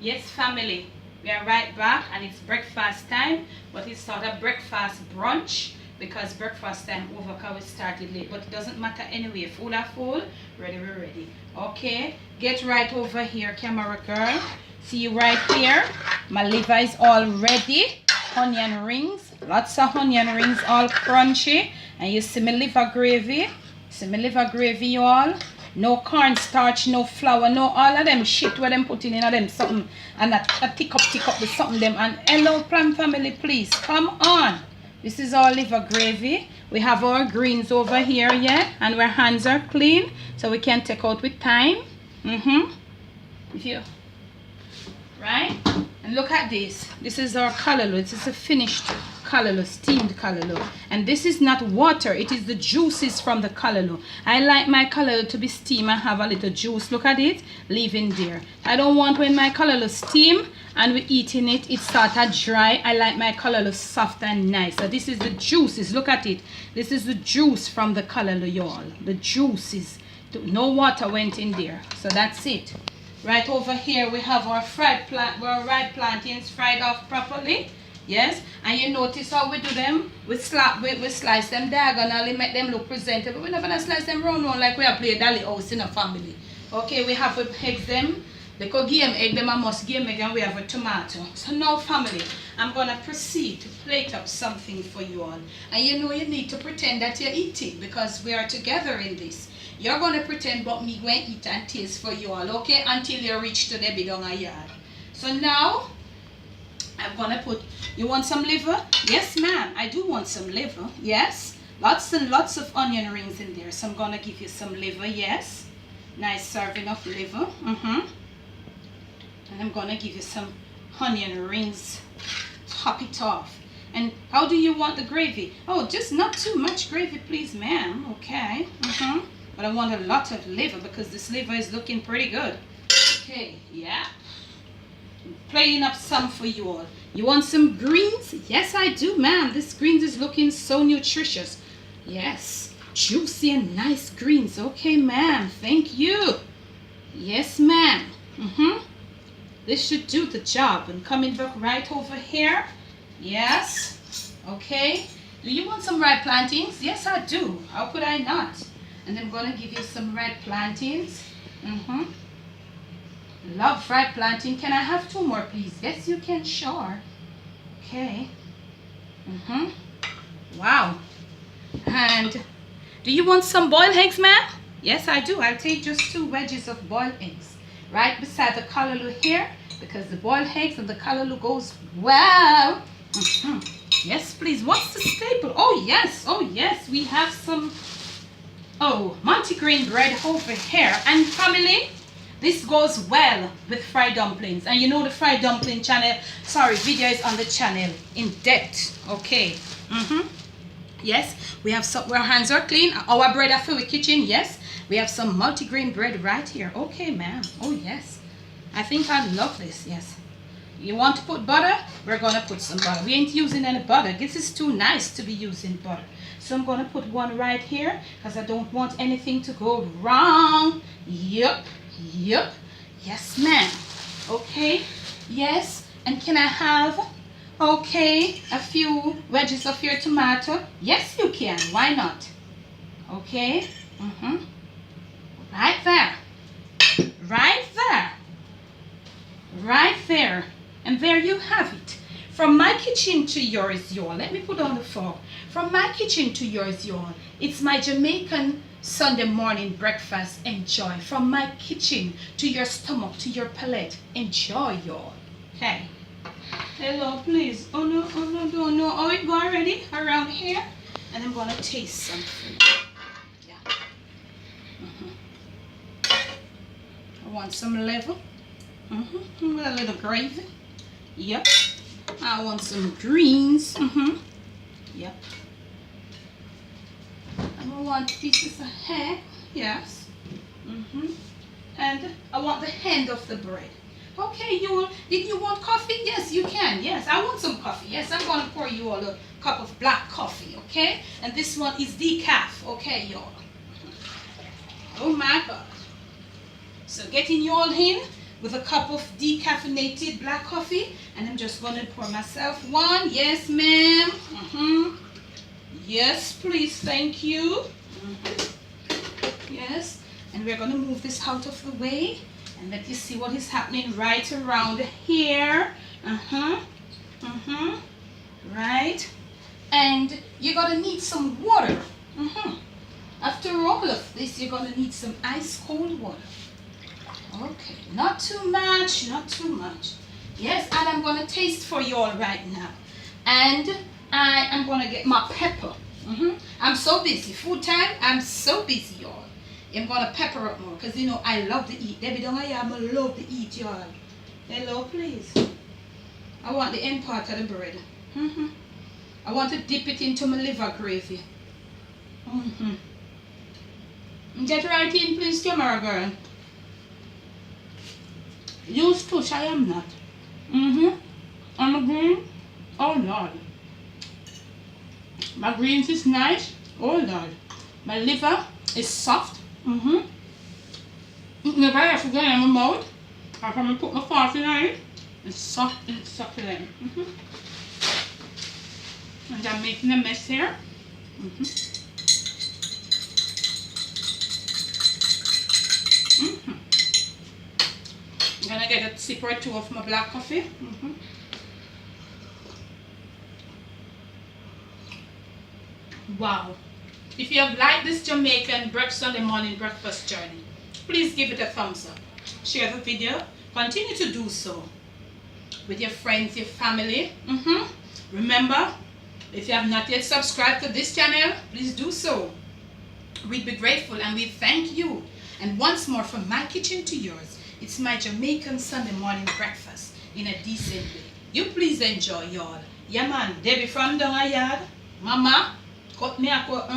Yes, family, we are right back and it's breakfast time, but it's not a breakfast brunch because breakfast time over because we started late, but it doesn't matter anyway. Full are full, ready, we're ready. Okay, get right over here, camera girl. See you right here. My liver is all ready. Onion rings, lots of onion rings, all crunchy. And you see my liver gravy. See my liver gravy, you all. No cornstarch, no flour, no all of them shit where them putting in them something and a tick up with something them. And hello plant family, please come on. This is our liver gravy. We have our greens over here, yeah, and our hands are clean so we can take out with time. If you right, and look at this. This is our callaloo. This is a finished callaloo, steamed callaloo, and this is not water, it is the juices from the callaloo. I like my callaloo to be steamed and have a little juice. Look at it, leaving there. I don't want when my callaloo steam and we eating it, it started dry. I like my callaloo soft and nice. So this is the juices. Look at it. This is the juice from the callaloo, y'all. The juices. No water went in there. So that's it. Right over here we have our fried plantains fried off properly. Yes, and you notice how we do them? We slice them diagonally, make them look presentable. We never slice them round like we are playing dolly house in a family. Okay, we have eggs them. They could game egg them, I must game egg, and we have a tomato. So now family, I'm gonna proceed to plate up something for you all. And you know you need to pretend that you're eating because we are together in this. You're gonna pretend but me going to eat and taste for you all, okay? Until you reach to the bidong a yard. So now I'm gonna put, you want some liver? Yes ma'am, I do want some liver. Yes, lots and lots of onion rings in there. So I'm gonna give you some liver. Yes, nice serving of liver. And I'm gonna give you some onion rings. Top it off. And how do you want the gravy? Oh, just not too much gravy please ma'am. Okay. But I want a lot of liver because this liver is looking pretty good. Okay, yeah. Playing up some for you all. You want some greens? Yes, I do, ma'am. This greens is looking so nutritious. Yes, juicy and nice greens. Okay, ma'am. Thank you. Yes, ma'am. This should do the job. And coming back right over here. Yes. Okay. Do you want some red plantains? Yes, I do. How could I not? And I'm going to give you some red plantains. Love fried plantain. Can I have 2 more, please? Yes, you can, sure. Okay. Wow. And do you want some boiled eggs, ma'am? Yes, I do. I'll take just 2 wedges of boiled eggs right beside the callaloo here because the boiled eggs and the callaloo goes well. Yes, please. What's the staple? Oh, yes. Oh, yes. We have some multigrain bread over here. And family, this goes well with fried dumplings. And you know the fried dumpling channel, video is on the channel in depth. Okay. Yes, we have some, our hands are clean. Our bread are filled with kitchen. Yes, we have some multigrain bread right here. Okay, ma'am. Oh, yes. I think I love this. Yes. You want to put butter? We're going to put some butter. We ain't using any butter. This is too nice to be using butter. So I'm going to put one right here because I don't want anything to go wrong. Yep. Yes, ma'am. Okay. Yes. And can I have, okay, a few wedges of your tomato? Yes, you can. Why not? Okay. Right there. Right there. Right there. And there you have it. From my kitchen to yours, y'all. Let me put on the fork. From my kitchen to yours, y'all. It's my Jamaican Sunday morning breakfast. Enjoy. From my kitchen to your stomach, to your palate. Enjoy, y'all. Okay. Hello, please. Oh, no. Oh, it go already around here. And I'm going to taste something. Yeah. I want some liver. A little gravy. Yep. I want some greens. Yep. And I want pieces of ham. Yes. And I want the hand of the bread. Okay, did you want coffee? Yes, you can. Yes, I want some coffee. Yes, I'm going to pour you all a cup of black coffee, okay? And this one is decaf, okay, y'all? Oh my God. So getting you all in, with a cup of decaffeinated black coffee, and I'm just going to pour myself one. Yes, ma'am. Yes, please. Thank you. Yes. And we're going to move this out of the way and let you see what is happening right around here. Right. And you're going to need some water. After all of this, you're going to need some ice cold water. Okay, not too much, not too much. Yes, and I'm going to taste for you all right now. And I am going to get my pepper. I'm so busy. Food time, I'm so busy, y'all. I'm going to pepper up more because, you know, I love to eat. Debbie, don't I love to eat, y'all. Hello, please. I want the end part of the bread. I want to dip it into my liver gravy. Get right in, please, camera girl. Use push, I am not. I'm a green. Oh Lord. My greens is nice. Oh Lord. My liver is soft. Never have to get in my mouth. I'm going to put my fork in it. It's soft and succulent. And I'm making a mess here. I'm gonna get a sip or two of my black coffee. Wow. If you have liked this Jamaican Sunday morning breakfast journey, please give it a thumbs up. Share the video. Continue to do so with your friends, your family. Remember, if you have not yet subscribed to this channel, please do so. We'd be grateful and we thank you. And once more, from my kitchen to yours, it's my Jamaican Sunday morning breakfast in a decent way. You please enjoy, y'all. Yeah, man. Debbie from down a yard. Mama, cut me a cut.